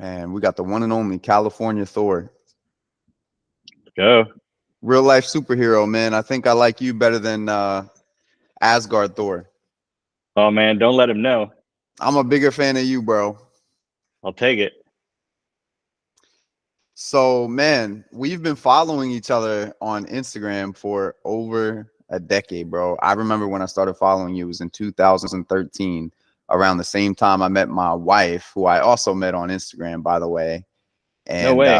Man, we got the one and only California Thor. Go. Real life superhero, man. I think I like you better than Asgard Thor. Oh man, don't let him know. I'm a bigger fan of you, bro. I'll take it. So, man, we've been following each other on Instagram for over a decade, bro. I remember when I started following you, it was in 2013, around the same time I met my wife, who I also met on Instagram, by the way. No And way.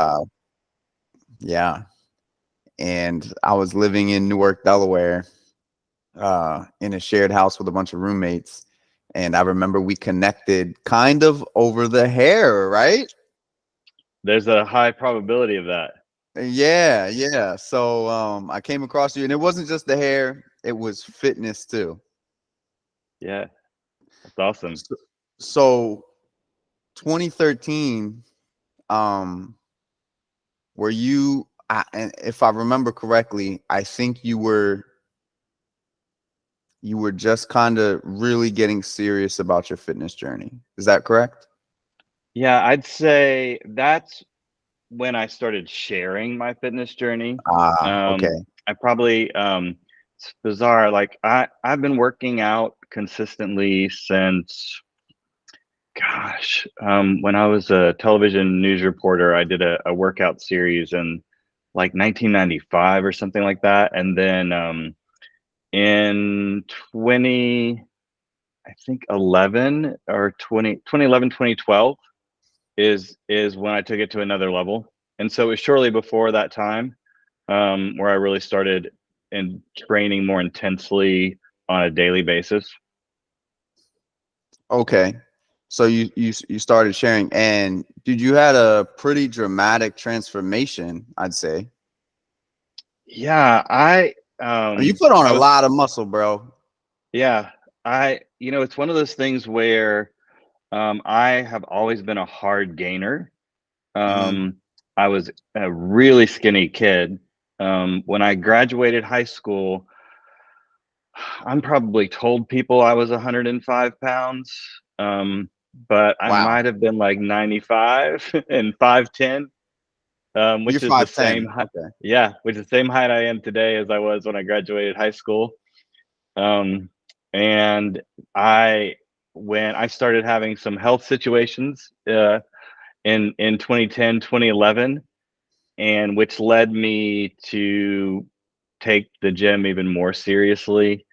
yeah, and I was living in Newark, Delaware, in a shared house with a bunch of roommates. And I remember we connected kind of over the hair, right? There's a high probability of that. Yeah, yeah. So I came across you, and it wasn't just the hair, it was fitness too. Yeah, that's awesome. So, so 2013, um, were you and if I remember correctly, I think you were just kind of really getting serious about your fitness journey. Is that correct? Yeah, I'd say that's when I started sharing my fitness journey. Ah, okay. I probably it's bizarre. Like I've been working out consistently since when I was a television news reporter, I did a workout series in like 1995 or something like that. And then in 20 I think 11 or 2011 2012 is when I took it to another level. And so it was shortly before that time where I really started in training more intensely on a daily basis. Okay. So you started sharing, and dude, you had a pretty dramatic transformation, I'd say. Yeah, You put on I a was lot of muscle, bro. yeah, it's one of those things where I have always been a hard gainer. Hmm. Um, I was a really skinny kid. When I graduated high school, I'm probably told people I was 105 pounds, but I Wow. might have been like 95 and 5'10", You're which is the same 5'10". height. Okay. Yeah, which is the same height I am today as I was when I graduated high school. Um, and I, when I started having some health situations in 2010, 2011, and which led me to take the gym even more seriously.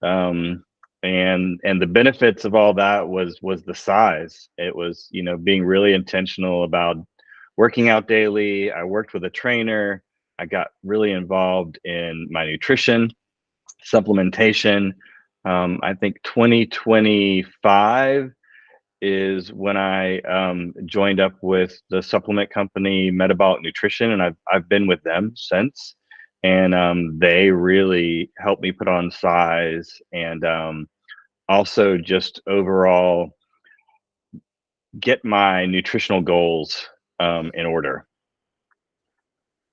um and the benefits of all that was the size. It was, being really intentional about working out daily. I worked with a trainer. I got really involved in my nutrition, supplementation. I think 2025 is when I joined up with the supplement company Metabolic Nutrition, and I've been with them since. And they really helped me put on size, and also just overall get my nutritional goals in order.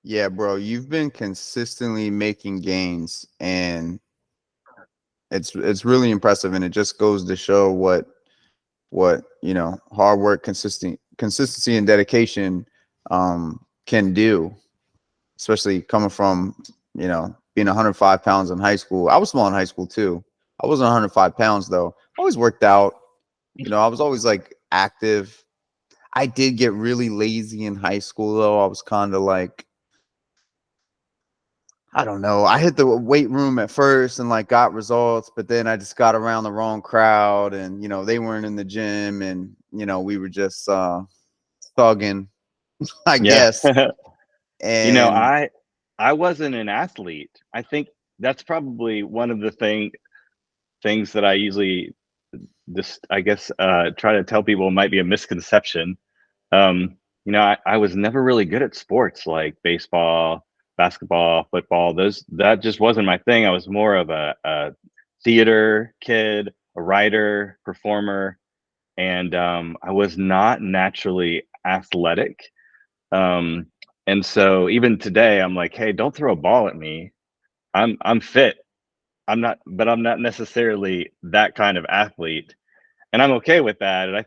Yeah, bro, you've been consistently making gains, and it's really impressive, and it just goes to show what hard work, consistency and dedication can do, especially coming from being 105 pounds in high school. I was small in high school too. I wasn't 105 pounds though. I always worked out. I was always like active. I did get really lazy in high school though. I was kind of like, I don't know. I hit the weight room at first and like got results, but then I just got around the wrong crowd, and they weren't in the gym, and we were just thugging, I Yeah. guess. you know, And I I wasn't an athlete. I think that's probably one of the things that I usually just, I guess, try to tell people might be a misconception. I was never really good at sports like baseball, basketball, football. That just wasn't my thing. I was more of a theater kid, a writer, performer, and I was not naturally athletic. Um, and so even today, I'm like, hey, don't throw a ball at me. I'm fit. I'm not, but I'm not necessarily that kind of athlete. and I'm okay with that. And I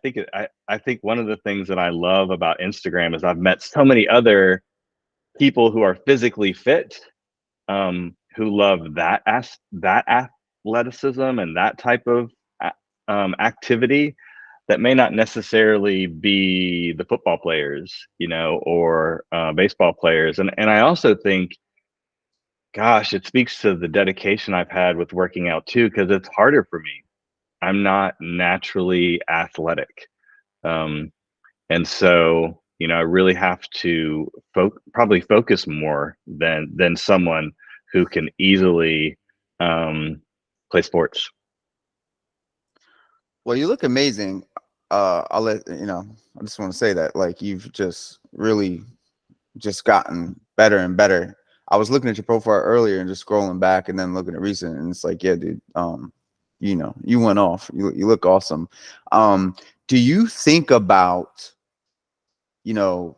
think one of the things that I love about Instagram is I've met so many other people who are physically fit, who love that athleticism and that type of activity that may not necessarily be the football players, you know, or baseball players. And I also think, gosh, it speaks to the dedication I've had with working out too, because it's harder for me. I'm not naturally athletic. Um, and so, you know, I really have to probably focus more than someone who can easily um, play sports. Well, you look amazing. I'll let you know. I just want to say that, like, you've just really just gotten better and better. I was looking at your profile earlier and just scrolling back and then looking at recent, and it's like, yeah, dude, you know, you went off. You look awesome. Um, do you think about, you know,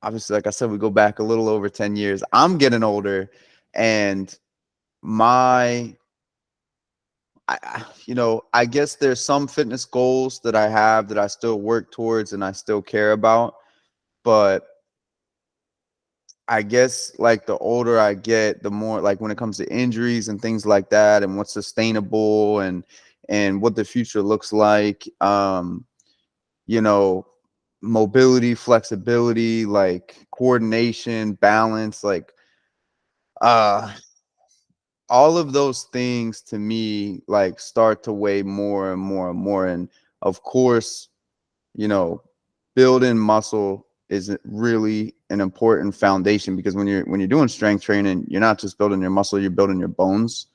obviously, like I said, we go back a little over 10 years. I'm getting older, and my you know, I guess there's some fitness goals that I have that I still work towards and I still care about. But I guess like the older I get, the more, like, when it comes to injuries and things like that, and what's sustainable and what the future looks like, you know, mobility, flexibility, like coordination, balance, like uh all of those things to me like start to weigh more and more and more. And of course, you know, building muscle is really an important foundation, because when you're doing strength training, you're not just building your muscle, you're building your bones.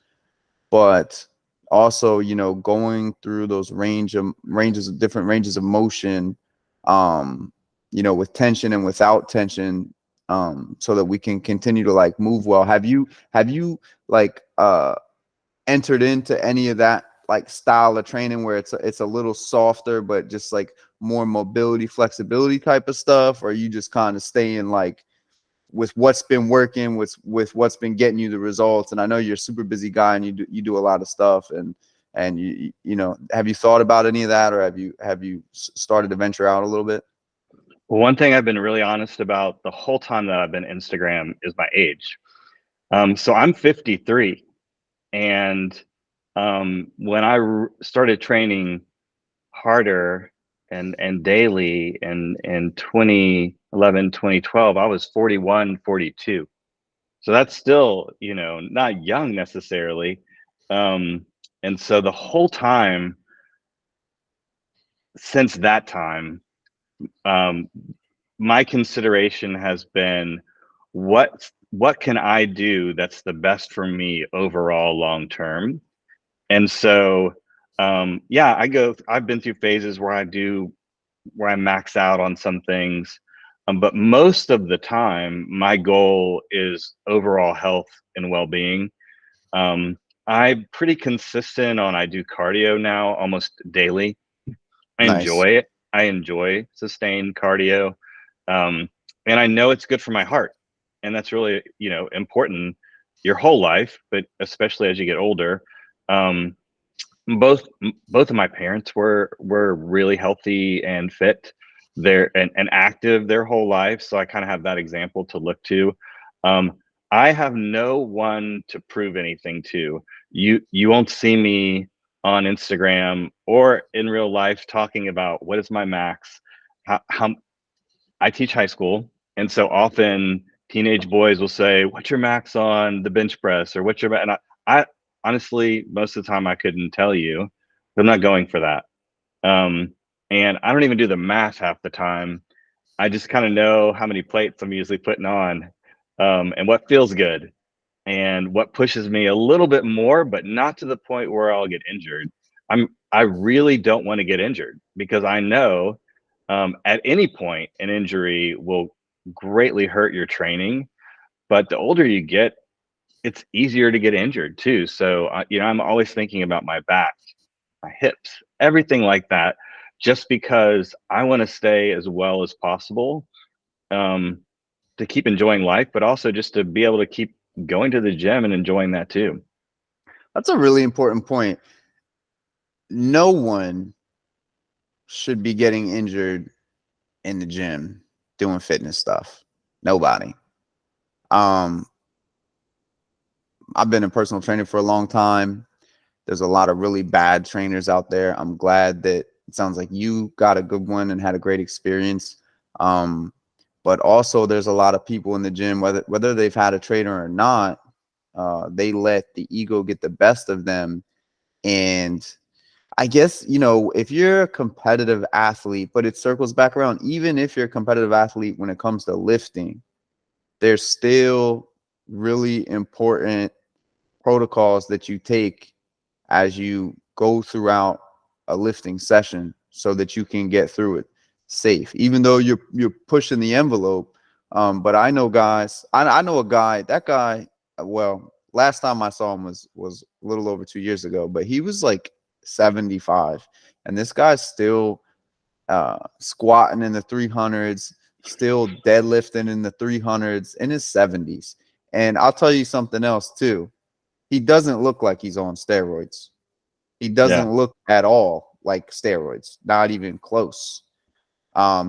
But also, you know, going through those ranges of different ranges of motion, um you know, with tension and without tension, so that we can continue to like move well. Have you like entered into any of that like style of training where it's a little softer but just like more mobility, flexibility type of stuff? Or are you just kind of staying like with what's been working, with what's been getting you the results? And I know you're a super busy guy and you do a lot of stuff, and you know, have you thought about any of that, or have you started to venture out a little bit? Well, one thing I've been really honest about the whole time that I've been Instagram is my age. So I'm 53, and when I started training harder and daily in 2011, 2012, I was 41, 42. So that's still, you know, not young necessarily. Um, and so the whole time since that time, um, my consideration has been what can I do that's the best for me overall long term. And so yeah, I've been through phases where I max out on some things. But most of the time, my goal is overall health and well-being. Um, I'm pretty consistent on I do cardio now almost daily. I Nice. enjoy it. I enjoy sustained cardio. Um, and I know it's good for my heart. And that's really, you know, important your whole life, but especially as you get older. Um, both both of my parents were really healthy and fit. And active their whole life, so I kind of have that example to look to. um, I have no one to prove anything to. You won't see me on Instagram or in real life talking about what is my max. How I teach high school, and so often teenage boys will say, "What's your max on the bench press?" or "What's your and I honestly, most of the time I couldn't tell you. I'm not going for that. Um, and I don't even do the math half the time. I just kind of know how many plates I'm usually putting on, and what feels good and what pushes me a little bit more, but not to the point where I'll get injured. I really don't want to get injured because I know at any point an injury will greatly hurt your training. But the older you get, it's easier to get injured too. So you know, I'm always thinking about my back, my hips, everything like that, just because I want to stay as well as possible, um, to keep enjoying life, but also just to be able to keep going to the gym and enjoying that too. That's a really important point. no one should be getting injured in the gym doing fitness stuff. Nobody. Um, I've been a personal trainer for a long time. There's a lot of really bad trainers out there. I'm glad that it sounds like you got a good one and had a great experience. Um, but also there's a lot of people in the gym, whether they've had a trainer or not, they let the ego get the best of them. And I guess, you know, if you're a competitive athlete, but it circles back around, even if you're a competitive athlete when it comes to lifting, there's still really important protocols that you take as you go throughout a lifting session so that you can get through it safe, even though you're pushing the envelope. But I know guys, I know a guy, that guy, well, last time I saw him was a little over 2 years ago, but he was like 75, and this guy's still squatting in the 300s, still deadlifting in the 300s in his 70s. And I'll tell you something else too. He doesn't look like he's on steroids. He Yeah. doesn't look at all like steroids, not even close.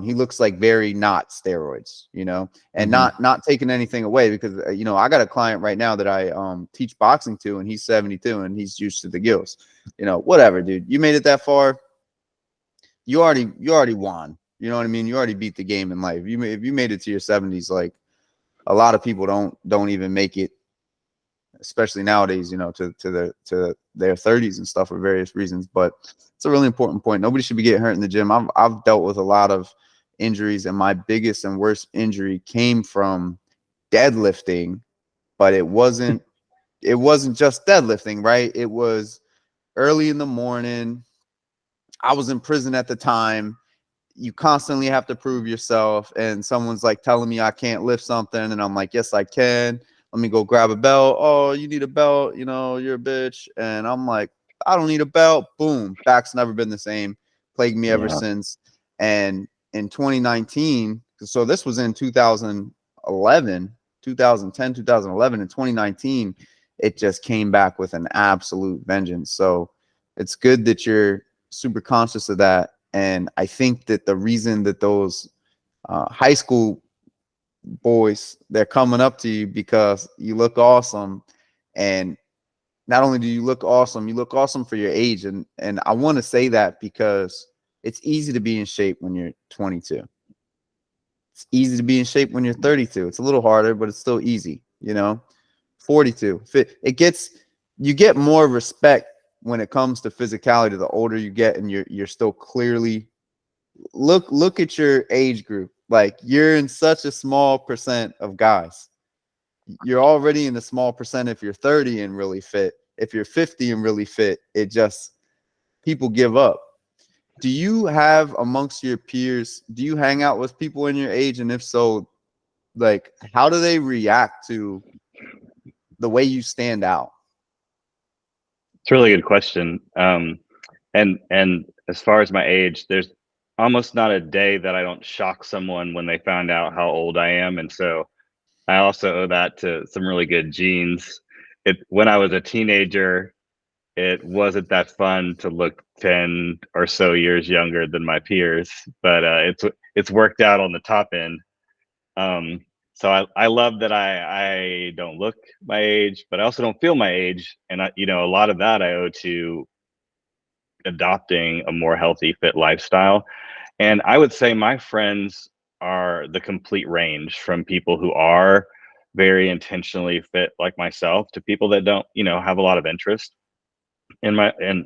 He looks like very not steroids, you know, and Hmm. not taking anything away because you know, I got a client right now that I teach boxing to, and he's 72 and he's juiced to the gills. You know, whatever, dude. You made it that far, you already won. You know what I mean? You already beat the game in life. If you made it to your 70s, like a lot of people don't even make it, especially nowadays, you know, to their 30s and stuff for various reasons. But it's a really important point. Nobody should be getting hurt in the gym. I've dealt with a lot of injuries, and my biggest and worst injury came from deadlifting, but it wasn't just deadlifting, right? It was early in the morning. I was in prison at the time. You constantly have to prove yourself, and someone's like telling me I can't lift something, and I'm like, yes I can. Let me go grab a belt. Oh, you need a belt, you know, you're a bitch. And I'm like, I don't need a belt. Boom, back's never been the same, plagued me ever Yeah. since. And in 2019, so this was in 2011, 2010, 2011, and 2019, it just came back with an absolute vengeance. So it's good that you're super conscious of that. And I think that the reason that those high school boys, they're coming up to you because you look awesome. And not only do you look awesome for your age. And I want to say that because it's easy to be in shape when you're 22. It's easy to be in shape when you're 32. It's a little harder, but it's still easy, you know. 42. It gets, you get more respect when it comes to physicality the older you get, and you're still clearly, look at your age group. Like, you're in such a small percent of guys. You're already in a small percent if you're 30 and really fit. If you're 50 and really fit, it just, people give up. Do you have amongst your peers, do you hang out with people in your age? And if so, like, how do they react to the way you stand out? It's a really good question. And as far as my age, there's almost not a day that I don't shock someone when they found out how old I am, and so I also owe that to some really good genes. It when I was a teenager, it wasn't that fun to look 10 or so years younger than my peers, but it's worked out on the top end. Um, so I love that I don't look my age, but I also don't feel my age, and a lot of that I owe to adopting a more healthy, fit lifestyle. And I would say my friends are the complete range, from people who are very intentionally fit like myself to people that don't, have a lot of interest and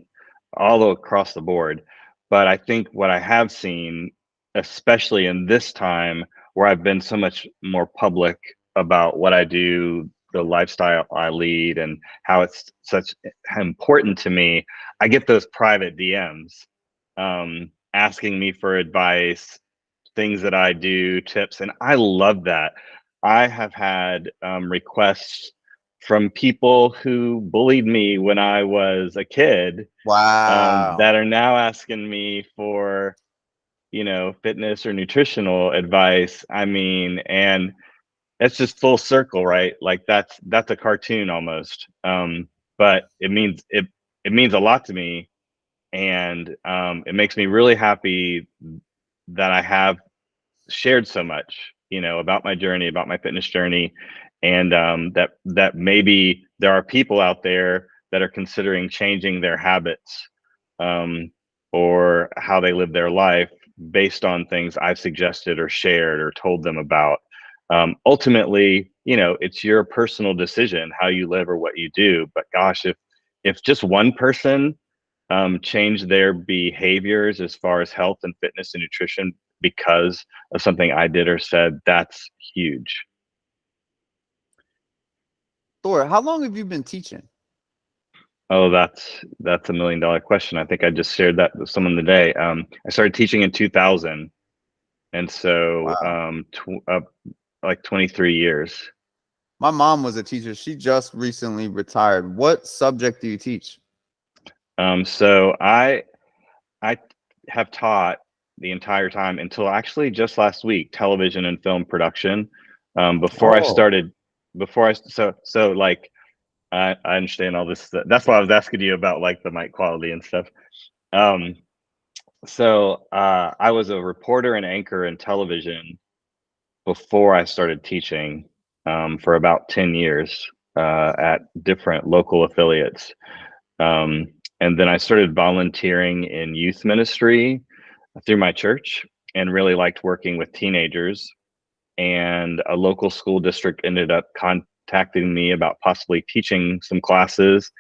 all across the board. But I think what I have seen, especially in this time where I've been so much more public about what I do, the lifestyle I lead, and how it's such important to me, I get those private DMs asking me for advice, things that I do, tips, and I love that. I have had requests from people who bullied me when I was a kid, Wow. that are now asking me for, fitness or nutritional advice. I mean, and it's just full circle, right? Like that's a cartoon almost. But it means a lot to me And it makes me really happy that I have shared so much, about my journey, about my fitness journey, and that maybe there are people out there that are considering changing their habits, um, or how they live their life based on things I've suggested or shared or told them about. Ultimately, it's your personal decision how you live or what you do. But gosh, if just one person change their behaviors as far as health and fitness and nutrition because of something I did or said, that's huge. Thor, how long have you been teaching? Oh, that's $1 million question. I think I just shared that with someone today. I started teaching in 2000, and so Wow. like 23 years. My mom was a teacher. She just recently retired. What subject do you teach? So I have taught the entire time until actually just last week, television and film production. Before I Oh, started, before I so like I understand all this. That's why I was asking you about like the mic quality and stuff. Um, I was a reporter and anchor in television before I started teaching, for about 10 years, at different local affiliates. Um, and then I started volunteering in youth ministry through my church and really liked working with teenagers. And a local school district ended up contacting me about possibly teaching some classes.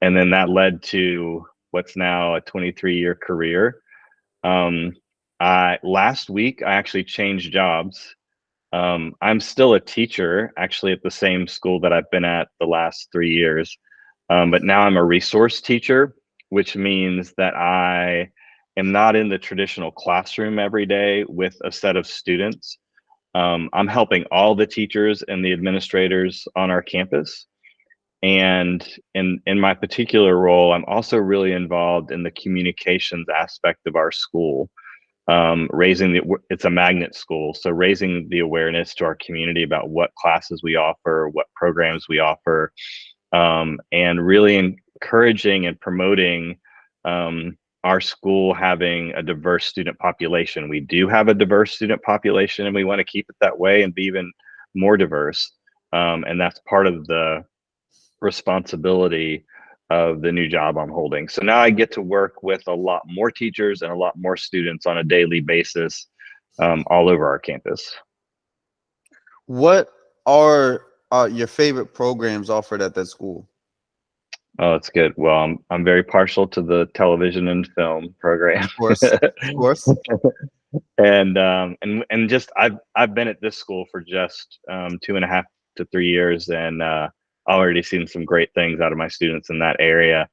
And then that led to what's now a 23-year career. Um, Last week, I actually changed jobs. I'm still a teacher, actually, at the same school that I've been at the last 3 years. But now I'm a resource teacher, which means that I am not in the traditional classroom every day with a set of students. I'm helping all the teachers and the administrators on our campus. And in my particular role, I'm also really involved in the communications aspect of our school, it's a magnet school, so raising the awareness to our community about what classes we offer, what programs we offer, and really encouraging and promoting our school having a diverse student population. We do have a diverse student population, and we want to keep it that way and be even more diverse. And that's part of the responsibility of the new job I'm holding. So now I get to work with a lot more teachers and a lot more students on a daily basis, all over our campus. what are your favorite programs offered at that school? Oh, that's good. Well, I'm very partial to the television and film program. Of course, of course. And just I've been at this school for just 2.5 to 3 years, and already seen some great things out of my students in that area.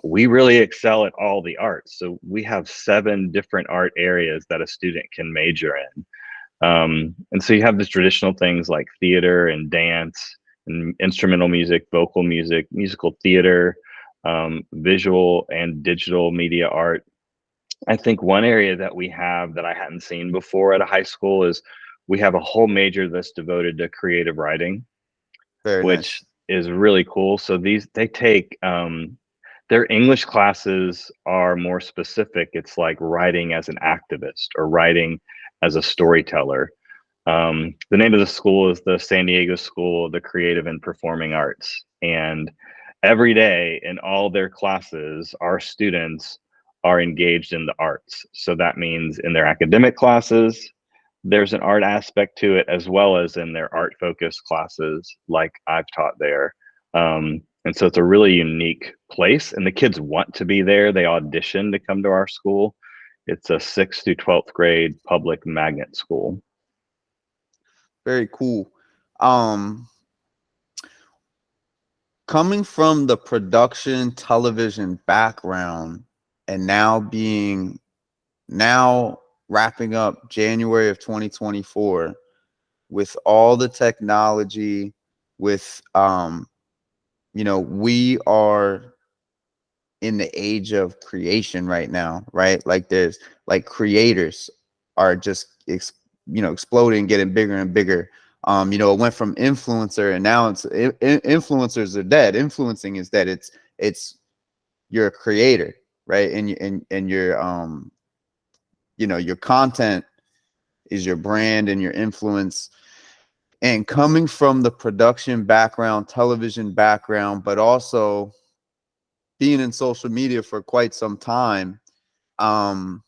We really excel at all the arts, so we have 7 different art areas that a student can major in. And so you have the traditional things like theater and dance and instrumental music, vocal music, musical theater, visual and digital media art. I think one area that we have that I hadn't seen before at a high school is we have a whole major that's devoted to creative writing, Very which nice. is really cool. So they take their English classes are more specific. It's like writing as an activist or writing as a storyteller. The name of the school is the San Diego School of the Creative and Performing Arts. And every day in all their classes, our students are engaged in the arts. So that means in their academic classes, there's an art aspect to it, as well as in their art focused classes, like I've taught there. And so it's a really unique place, and the kids want to be there. They audition to come to our school. It's a 6th through 12th grade public magnet school. Very cool. Um, Coming from the production television background and now wrapping up January of 2024 with all the technology, with we are in the age of creation right now, right? Like there's like creators are just exploding, getting bigger and bigger. It went from influencer and now influencers are dead. Influencing is dead. It's you're a creator, right? And your your content is your brand and your influence. And coming from the production background, television background, but also being in social media for quite some time, um,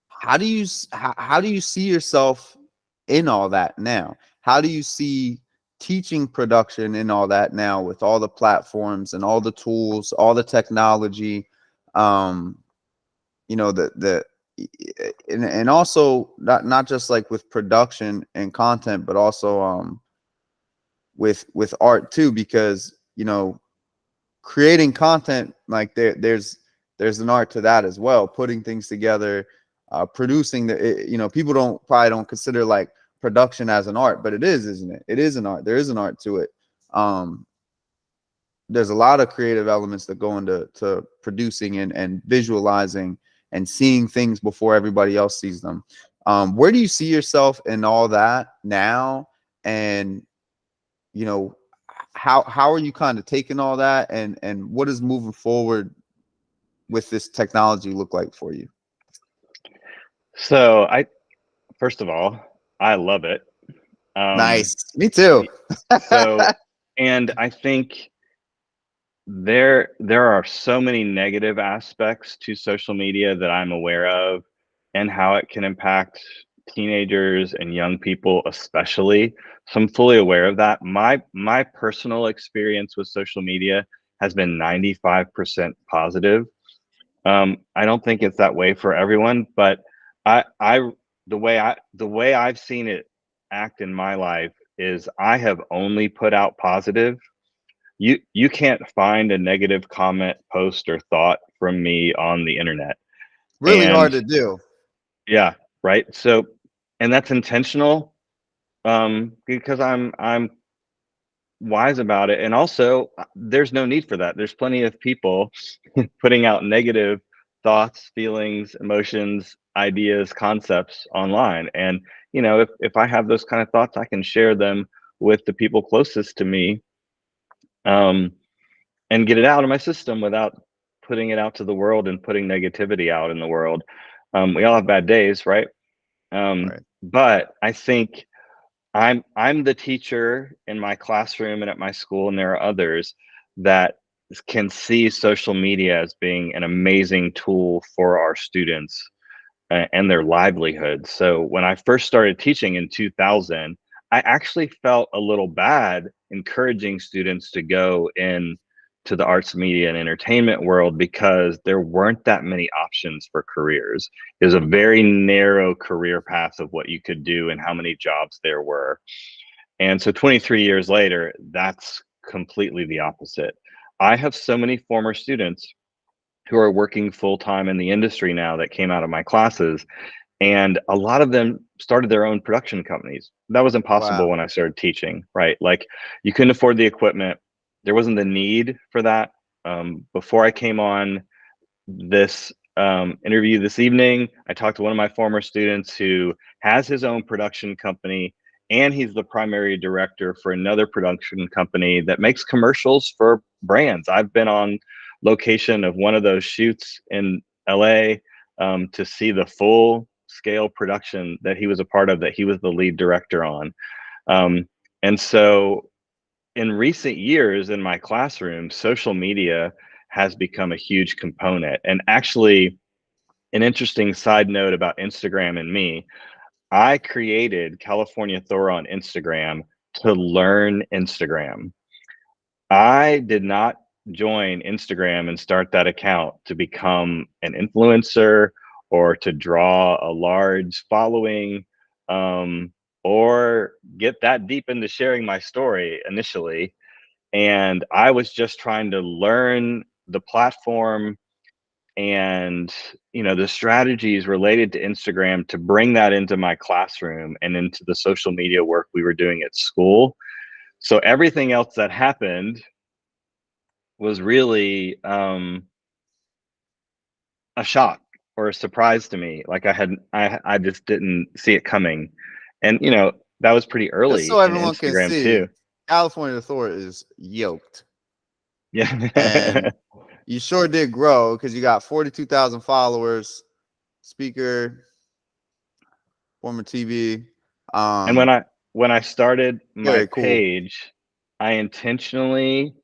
how do you see yourself in all that now? How do you see teaching production in all that now, with all the platforms and all the tools, all the technology, um, the and also not just like with production and content, but also with art too, because creating content, like there's an art to that as well, putting things together, producing people don't consider like production as an art, but it is, isn't it? It is an art. There is an art to it. um there's a lot of creative elements that go into producing and visualizing and seeing things before everybody else sees them. Where do you see yourself in all that now? And you know how are you kind of taking all that, and what is moving forward with this technology look like for you? So I first of all, I love it. Um, Nice. Me too. so, and I think there are so many negative aspects to social media that I'm aware of, and how it can impact teenagers and young people especially. So I'm fully aware of that. My personal experience with social media has been 95% positive. I don't think it's that way for everyone, but I the way I've seen it act in my life is I have only put out positive. You can't find a negative comment, post, or thought from me on the internet. Really hard And to do. yeah, right. So, and that's intentional, because I'm wise about it. And also, there's no need for that. There's plenty of people putting out negative thoughts, feelings, emotions, ideas, concepts online. And if I have those kind of thoughts, I can share them with the people closest to me, um, and get it out of my system without putting it out to the world and putting negativity out in the world. We all have bad days, right? Right. But I think I'm the teacher in my classroom and at my school, and there are others that can see social media as being an amazing tool for our students, and their livelihood. So when I first started teaching in 2000, I actually felt a little bad encouraging students to go in to the arts, media, and entertainment world, because there weren't that many options for careers. It was a very narrow career path of what you could do and how many jobs there were. And so 23 years later, that's completely the opposite. I have so many former students who are working full time in the industry now that came out of my classes, and a lot of them started their own production companies. That was impossible Wow. when I started teaching, right? Like, you couldn't afford the equipment. There wasn't the need for that. Before I came on this interview this evening, I talked to one of my former students who has his own production company, and he's the primary director for another production company that makes commercials for brands. I've been on location of one of those shoots in LA, to see the full scale production that he was a part of, that he was the lead director on. Um, and so in recent years in my classroom, social media has become a huge component. And actually, an interesting side note about Instagram and me, I created California Thor on Instagram to learn Instagram. I did not join Instagram and start that account to become an influencer or to draw a large following, um, or get that deep into sharing my story initially. And I was just trying to learn the platform and the strategies related to Instagram to bring that into my classroom and into the social media work we were doing at school. So everything else that happened was really, a shock or a surprise to me. Like, I just didn't see it coming. And that was pretty Just early so in everyone can Instagram see, too. California Thor is yoked. And Yeah. You sure did grow because you got 42,000 followers, speaker, former TV. And Um, when I started my very cool. page, I intentionally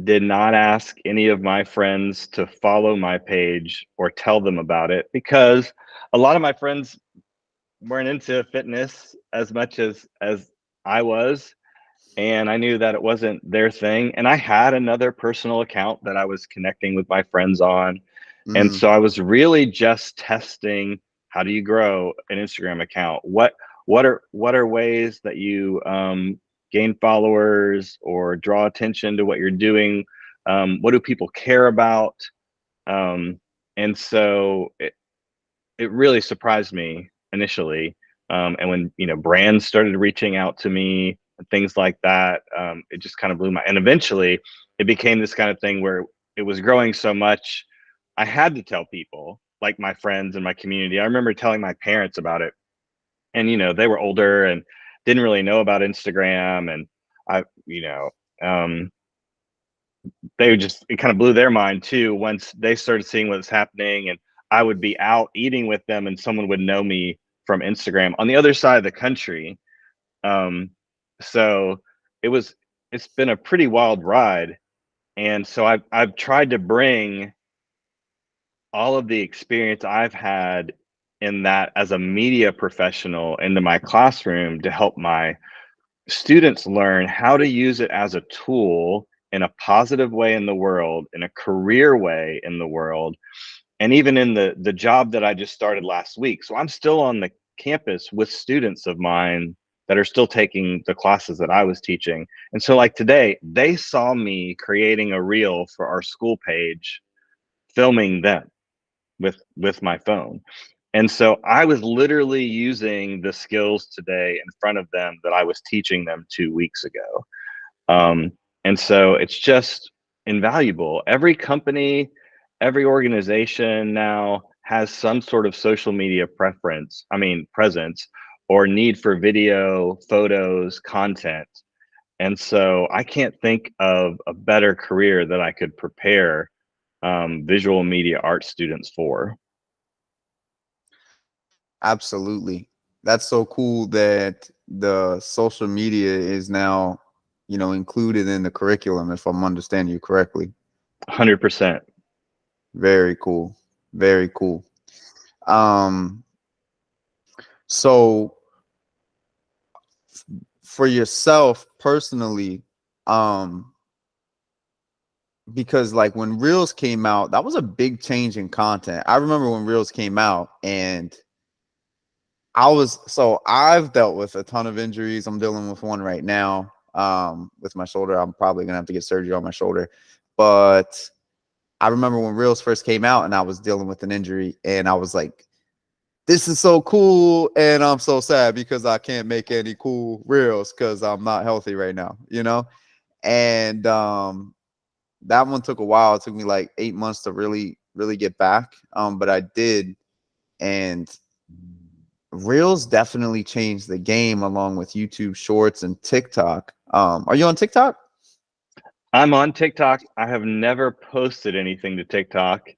did not ask any of my friends to follow my page or tell them about it, because a lot of my friends weren't into fitness as much as I was, and I knew that it wasn't their thing. And I had another personal account that I was connecting with my friends on, and Mm, so I was really just testing, how do you grow an Instagram account? What are ways that you gain followers or draw attention to what you're doing? What do people care about? Um, and so it really surprised me initially. And when brands started reaching out to me and things like that, it just kind of blew my. And eventually, it became this kind of thing where it was growing so much, I had to tell people, like my friends and my community. I remember telling my parents about it, and they were older and didn't really know about Instagram, and I, um, they just it kind of blew their mind too once they started seeing what was happening. And I would be out eating with them and someone would know me from Instagram on the other side of the country. um so it was it's been a pretty wild ride. And so I've tried to bring all of the experience I've had in that as a media professional into my classroom to help my students learn how to use it as a tool in a positive way in the world, in a career way in the world, and even in the job that I just started last week. So I'm still on the campus with students of mine that are still taking the classes that I was teaching. And so like today, they saw me creating a reel for our school page, filming them with my phone. And so I was literally using the skills today in front of them that I was teaching them 2 weeks ago. Um, and so it's just invaluable. Every company, every organization now has some sort of social media presence, or need for video, photos, content. And so I can't think of a better career that I could prepare visual media art students for. absolutely. That's so cool that the social media is now, included in the curriculum, if I'm understanding you correctly. 100%. Very cool. Very cool. Um, so for yourself personally, um, because like when Reels came out, that was a big change in content. I remember when Reels came out, and I've dealt with a ton of injuries. I'm dealing with one right now, with my shoulder. I'm probably gonna have to get surgery on my shoulder. But I remember when Reels first came out and I was dealing with an injury, and I was like, this is so cool, and I'm so sad because I can't make any cool Reels because I'm not healthy right now. And that one took a while. It took me like 8 months to really, really get back. But I did. And Reels definitely changed the game along with YouTube Shorts and TikTok. Are you on TikTok? I'm on TikTok. I have never posted anything to TikTok.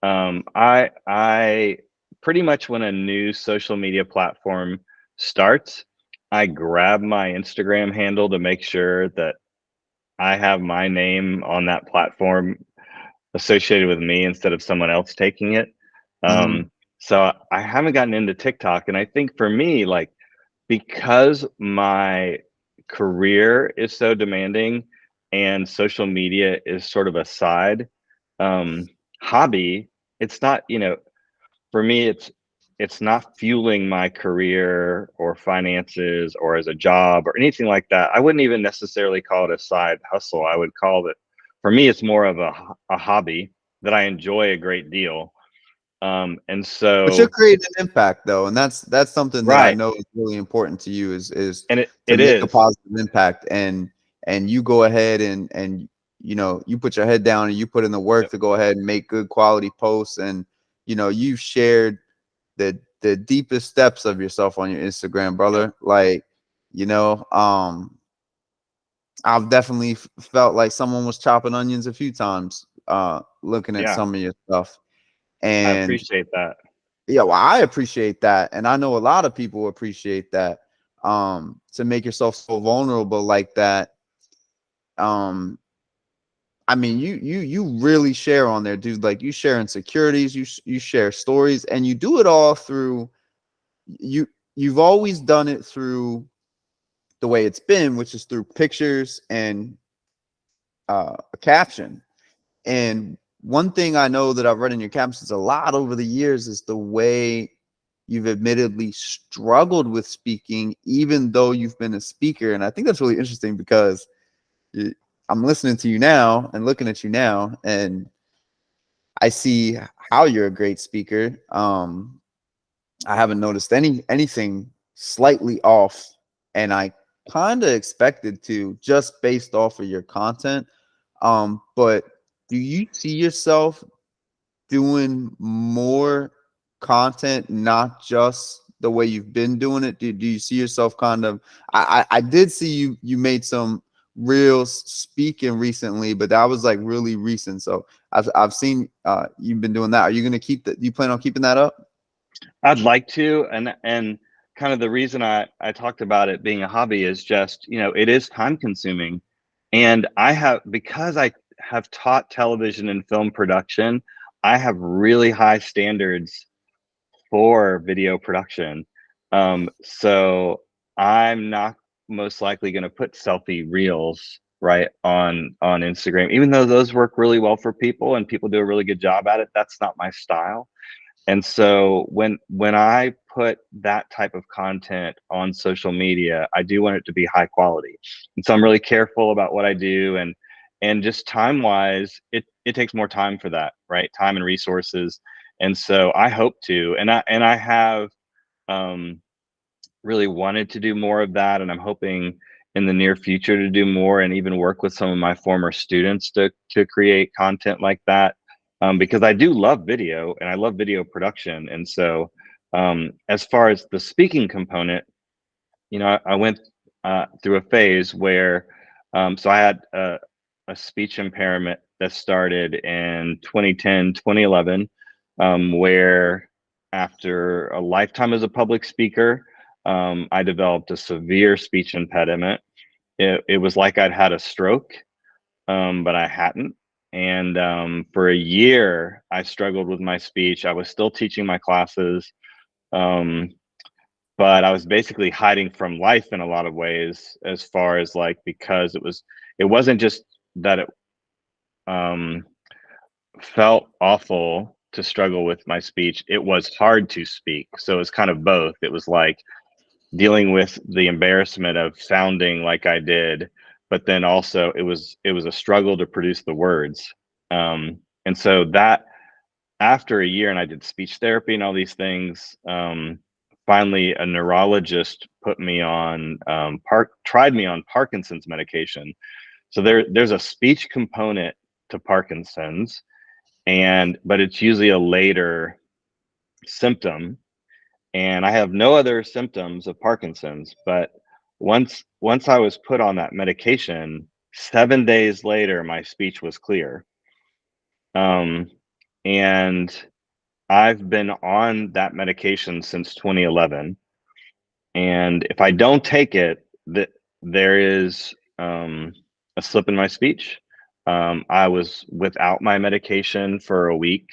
I pretty much, when a new social media platform starts, I grab my Instagram handle to make sure that I have my name on that platform associated with me instead of someone else taking it. Mm-hmm. So I haven't gotten into TikTok, and I think for me, like, because my career is so demanding and social media is sort of a side um, hobby, it's not, for me, it's not fueling my career or finances or as a job or anything like that. I wouldn't even necessarily call it a side hustle. I would call it, for me, it's more of a hobby that I enjoy a great deal. And But you're so, creating an impact though, and that's something that I right. know is really important to you is And to it make a is. positive impact, and you go ahead and you put your head down and you put in the work Yep. to go ahead and make good quality posts, and you've shared the deepest steps of yourself on your Instagram, Yep. brother. Like, you know, um I've definitely felt like someone was chopping onions a few times, looking at Yeah, some of your stuff. I And appreciate that. yeah, well, I appreciate that. And I know a lot of people appreciate that. To make yourself so vulnerable like that. Um, I mean, you really share on there, dude. Like you share insecurities, you share stories, and you do it all through you. You've always done it through the way it's been, which is through pictures and a caption. And one thing I know that I've read in your captions a lot over the years is the way you've admittedly struggled with speaking, even though you've been a speaker. And I think that's really interesting because you, I'm listening to you now and looking at you now, and I see how you're a great speaker. I haven't noticed anything slightly off, and I kind of expected to just based off of your content. But do you see yourself doing more content, not just the way you've been doing it? Do you see yourself kind of? I did see you made some real speaking recently, but that was like really recent. So I've seen you've been doing that. Are you gonna keep that? You plan on keeping that up? I'd like to, and kind of the reason I talked about it being a hobby is just, it is time consuming. And I have, because I have taught television and film production, I have really high standards for video production. So I'm not most likely going to put selfie reels right on Instagram, even though those work really well for people and people do a really good job at it. That's not my style. And so when I put that type of content on social media, I do want it to be high quality. And so I'm really careful about what I do, and just time wise, it takes more time for that, right? Time and resources. And so I hope to, and I have um really wanted to do more of that, and I'm hoping in the near future to do more and even work with some of my former students to create content like that, because I do love video and I love video production. And so as far as the speaking component, I went through a phase where so I had a speech impairment that started in 2010, 2011, where after a lifetime as a public speaker, I developed a severe speech impediment. It was like I'd had a stroke, but I hadn't. And for a year, I struggled with my speech. I was still teaching my classes, um, but I was basically hiding from life in a lot of ways, as far as like, because it wasn't just that it um, felt awful to struggle with my speech. It was hard to speak. So it's kind of both. It was like dealing with the embarrassment of sounding like I did, but then also it was a struggle to produce the words. And so that after a year, and I did speech therapy and all these things, finally a neurologist put me on tried me on Parkinson's medication. So there's a speech component to Parkinson's, but it's usually a later symptom, and I have no other symptoms of Parkinson's. But once I was put on that medication, 7 days later, my speech was clear. Um, and I've been on that medication since 2011. And if I don't take it, there is a slip in my speech. I was without my medication for a week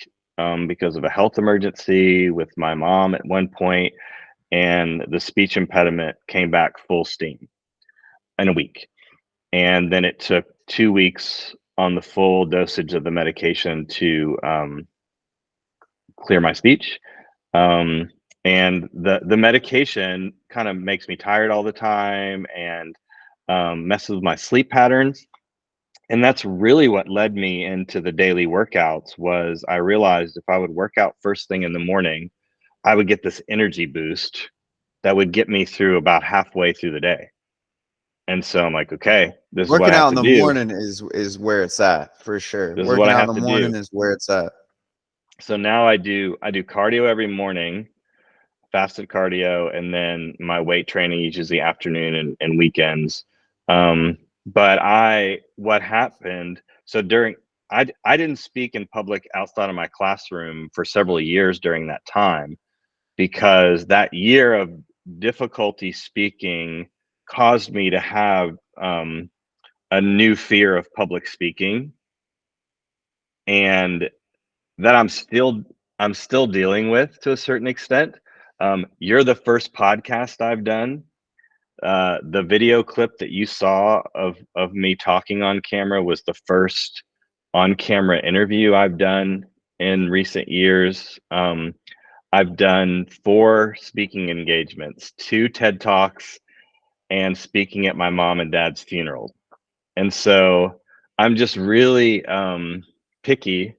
because of a health emergency with my mom at one point, and the speech impediment came back full steam in a week. And then it took 2 weeks on the full dosage of the medication to clear my speech. Um, and the medication kind of makes me tired all the time and messes with my sleep patterns. And that's really what led me into the daily workouts. Was I realized if I would work out first thing in the morning, I would get this energy boost that would get me through about halfway through the day. And so I'm like, okay, this is what Working I have out in to the do. morning is where it's at for sure. This is what Working I out in have the to morning do. is where it's at. So now I do cardio every morning, fasted cardio, and then my weight training is usually afternoon and weekends. But what happened, so during, I didn't speak in public outside of my classroom for several years during that time, because that year of difficulty speaking caused me to have a new fear of public speaking, and that I'm still dealing with to a certain extent. You're the first podcast I've done. The video clip that you saw of me talking on camera was the first on camera interview I've done in recent years. I've done 4 speaking engagements, 2 TED Talks, and speaking at my mom and dad's funeral. And so I'm just really picky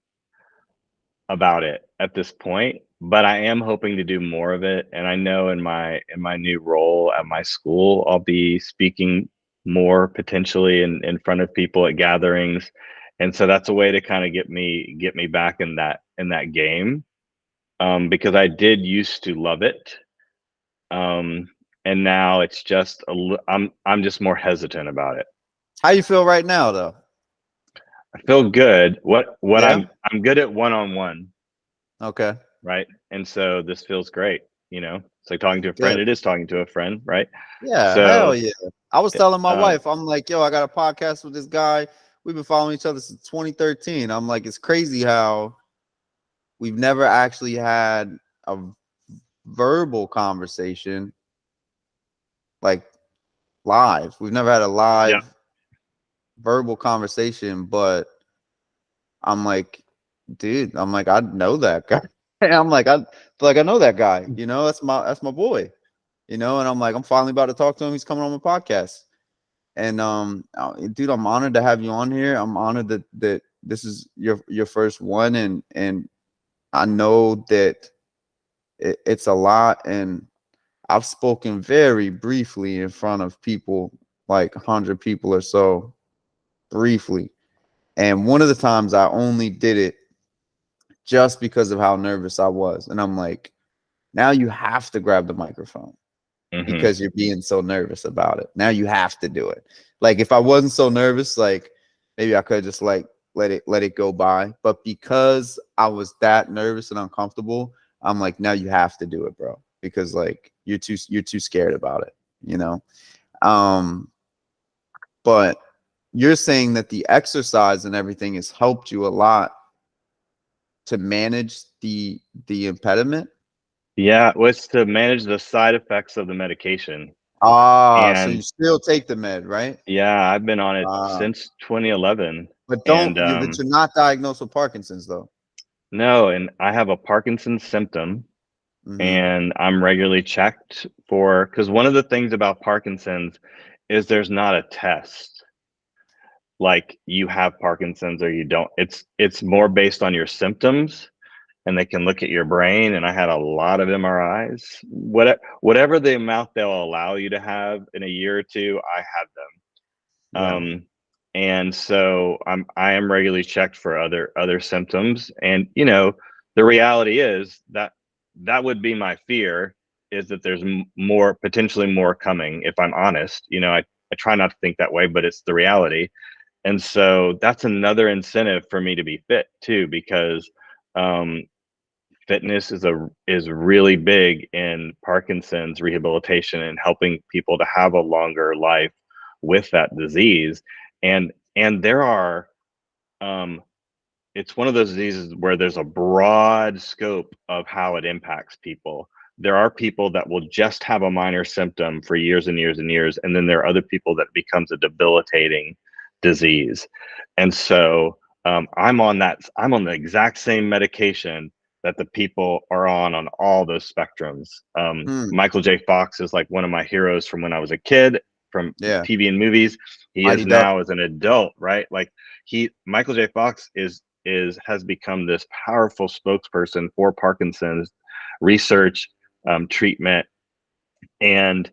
about it at this point, but I am hoping to do more of it. And I know in my new role at my school, I'll be speaking more potentially in front of people at gatherings. And so that's a way to kind of get me back in that game, because I did used to love it. Um, and now it's just I'm just more hesitant about it. How you feel right now, though? I feel good. What Yeah. I'm good at one-on-one, Okay. right? And so this feels great. It's like talking to a friend. Good. It is talking to a friend, right? Yeah. Hell So, yeah. I was telling my um, wife, I'm like, yo, I got a podcast with this guy. We've been following each other since 2013. I'm like, it's crazy how we've never actually had a verbal conversation like live. We've never had a yeah, live verbal conversation, but I'm like, dude, I'm like, I know that guy. I'm like, I feel like I know that guy. That's my boy. And I'm like, I'm finally about to talk to him. He's coming on my podcast. And dude, I'm honored to have you on here. I'm honored that this is your first one, and I know that it's a lot. And I've spoken very briefly in front of people, like 100 people or so, briefly. And one of the times I only did it just because of how nervous I was. And I'm like, now you have to grab the microphone hmm, because you're being so nervous about it. Now you have to do it. Like if I wasn't so nervous, like maybe I could just like let it go by. But because I was that nervous and uncomfortable, I'm like, now you have to do it, bro. Because like you're too scared about it, you know? Um, but you're saying that the exercise and everything has helped you a lot to manage the impediment. yeah. Was to manage the side effects of the medication, So you and still take the med, right? yeah, I've been on it Uh, since 2011, but and you're not diagnosed with Parkinson's though. no, and I have a Parkinson's symptom, Mm-hmm. and I'm regularly checked for, because one of the things about Parkinson's is there's not a test like you have Parkinson's or you don't. It's more based on your symptoms, and they can look at your brain. And I had a lot of MRIs. Whatever the amount they'll allow you to have in a year or two, I had them. Yeah. And so I am regularly checked for other symptoms. And the reality is that that would be my fear, is that there's more, potentially more coming. If I'm honest, I try not to think that way, but it's the reality. And so that's another incentive for me to be fit too, because um, fitness is really big in Parkinson's rehabilitation and helping people to have a longer life with that disease. And there are um, it's one of those diseases where there's a broad scope of how it impacts people. There are people that will just have a minor symptom for years and years and years, and then there are other people that becomes a debilitating disease. And so I'm on the exact same medication that the people are on all those spectrums. Hmm. Michael J. Fox is like one of my heroes from when I was a kid, from Yeah. TV and movies. He Mighty is Duck. now as an adult, right? Like Michael J. Fox has become this powerful spokesperson for Parkinson's research, treatment, and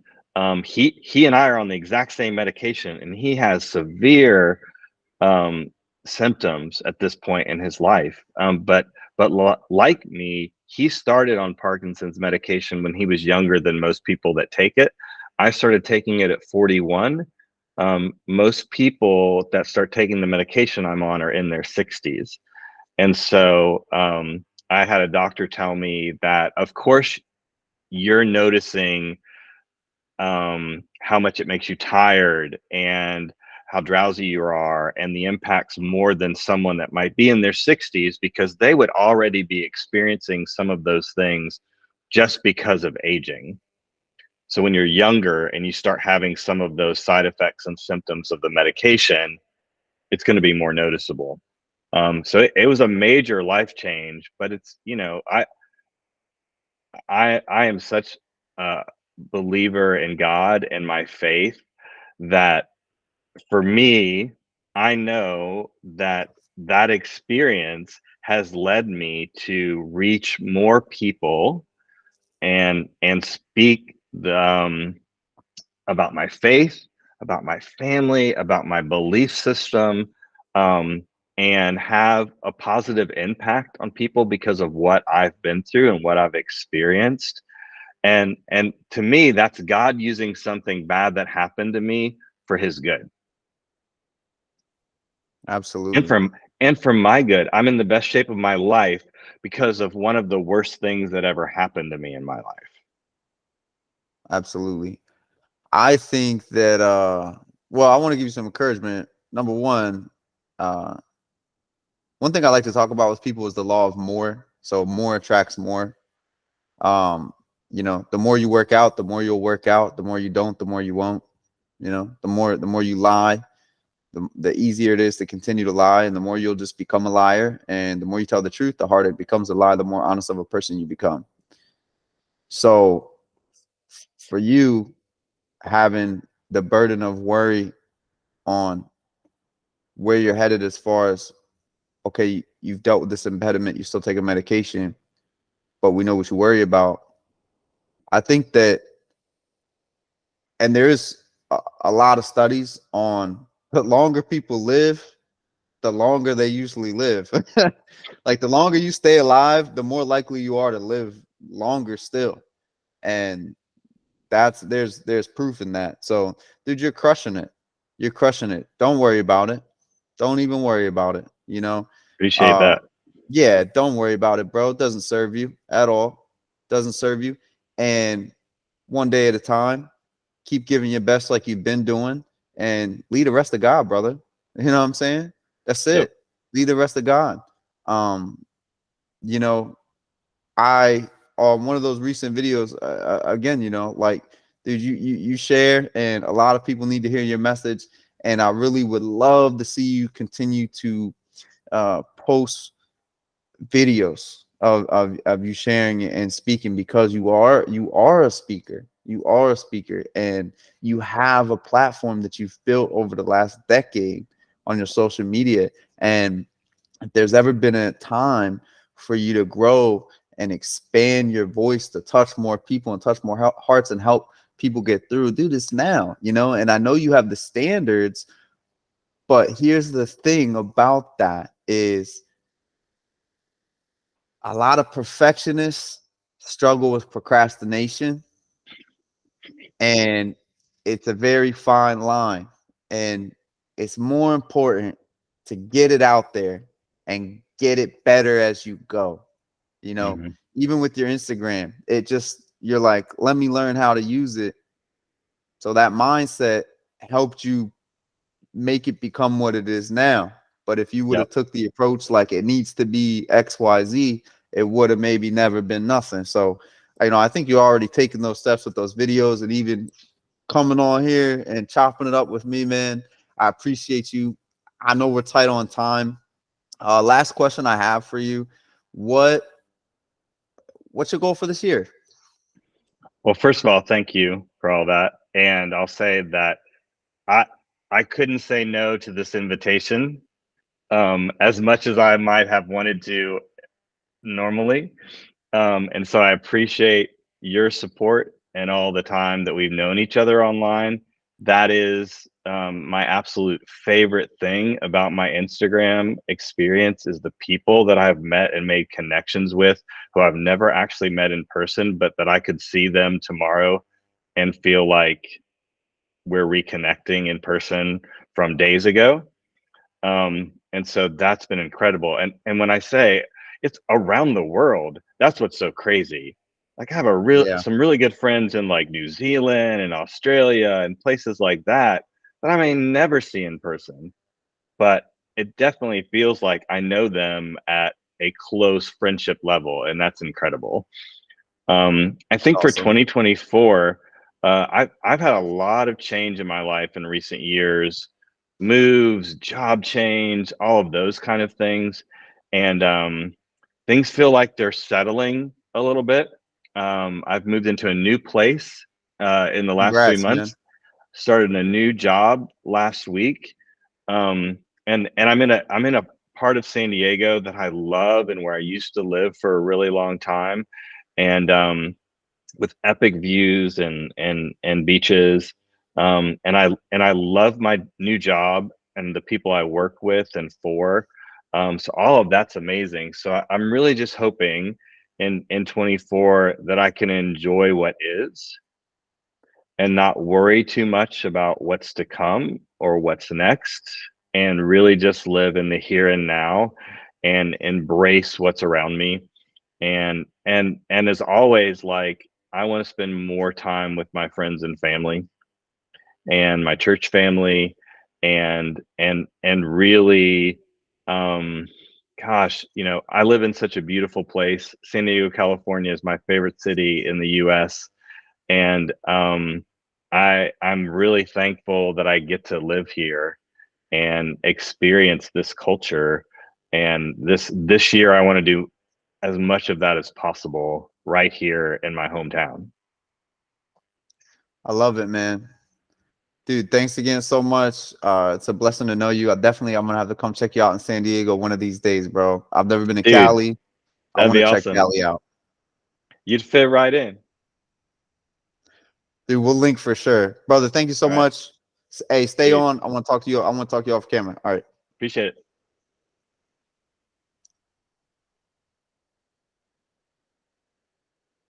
he and I are on the exact same medication, and he has severe um, symptoms at this point in his life. But like me, he started on Parkinson's medication when he was younger than most people that take it. I started taking it at 41, most people that start taking the medication I'm on are in their 60s. And so I had a doctor tell me that, of course, you're noticing how much it makes you tired and how drowsy you are, and the impacts more than someone that might be in their 60s, because they would already be experiencing some of those things just because of aging. So when you're younger and you start having some of those side effects and symptoms of the medication, it's going to be more noticeable. So it was a major life change, but it's, I am such a believer in God and my faith that, for me, I know that that experience has led me to reach more people and speak about my faith, about my family, about my belief system, um, and have a positive impact on people because of what I've been through and what I've experienced. And to me, that's God using something bad that happened to me for his good. And Absolutely. from my good. I'm in the best shape of my life because of one of the worst things that ever happened to me in my life. Absolutely. I think that well, I want to give you some encouragement. Number uh one thing I like to talk about with people is the law of more. So more attracts more. Um, the more you work out, the more you'll work out. The more you don't, the more you won't. The more you lie, the easier it is to continue to lie, and the more you'll just become a liar. And the more you tell the truth, the harder it becomes a lie, the more honest of a person you become. So for you, having the burden of worry on where you're headed, as far as, okay, you've dealt with this impediment, you're still taking medication, but we know what you worry about. I think that, and there is a lot of studies on, the longer people live, the longer they usually live. Like, the longer you stay alive, the more likely you are to live longer still. And there's proof in that. So, dude, you're crushing it. You're crushing it. Don't worry about it. Don't even worry about it. Appreciate Uh, that. yeah, don't worry about it, bro. It doesn't serve you at all. Doesn't serve you. And one day at a time, keep giving your best like you've been doing, and lead the rest of God, brother. You know what I'm saying? That's Yep. it. Lead the rest of God. Um, you know, I on one of those recent videos, again, like, dude, you share, and a lot of people need to hear your message. And I really would love to see you continue to post videos of you sharing and speaking, because you are a speaker. You are a speaker, and you have a platform that you've built over the last decade on your social media. And if there's ever been a time for you to grow and expand your voice to touch more people and touch more hearts and help people get through, do this now. And I know you have the standards, but here's the thing about that is, a lot of perfectionists struggle with procrastination, and it's a very fine line. And it's more important to get it out there and get it better as you go. you know Hmm. Even with your Instagram, you're like, let me learn how to use it. So that mindset helped you make it become what it is now. But if you would Yep. have took the approach like, it needs to be XYZ, it would have maybe never been nothing. So, I think you're already taking those steps with those videos, and even coming on here and chopping it up with me, man. I appreciate you. I know we're tight on time. Last question I have for you. What what's your goal for this year? Well, first of all, thank you for all that. And I'll say that I I couldn't say no to this invitation, as much as I might have wanted to normally. And so I appreciate your support and all the time that we've known each other online. That is my absolute favorite thing about my Instagram experience, is the people that I've met and made connections with, who I've never actually met in person, but that I could see them tomorrow and feel like we're reconnecting in person from days ago. And so that's been incredible. And when I say it's around the world, that's what's so crazy. Like I have Yeah. some really good friends in like New Zealand and Australia and places like that that I may never see in person, but it definitely feels like I know them at a close friendship level, and that's incredible. I It's think for awesome. 2024, I've had a lot of change in my life in recent years, moves, job change, all of those kind of things, and things feel like they're settling a little bit. I've moved into a new place in the last three Congrats, man. months. Started a new job last week, and I'm in a part of San Diego that I love and where I used to live for a really long time, and with epic views and beaches. And I love my new job and the people I work with and for. So all of that's amazing. So I'm really just hoping in 24 that I can enjoy what is and not worry too much about what's to come or what's next, and really just live in the here and now and embrace what's around me. And as always, like I want to spend more time with my friends and family and my church family, and really, um gosh, I live in such a beautiful place. San Diego, California is my favorite city in the US, and I'm really thankful that I get to live here and experience this culture. And this year, I want to do as much of that as possible right here in my hometown. I love it, man. Dude, thanks again so much. It's a blessing to know you. I'm gonna have to come check you out in San Diego one of these days, bro. I've never been to Dude, Cali. I that'd want be to check awesome. Cali out. You'd fit right in. Dude, we'll link for sure. Brother, thank you so All right, much. Hey, stay dude. on. I want to talk to you. I want to talk to you off camera. All right. Appreciate it.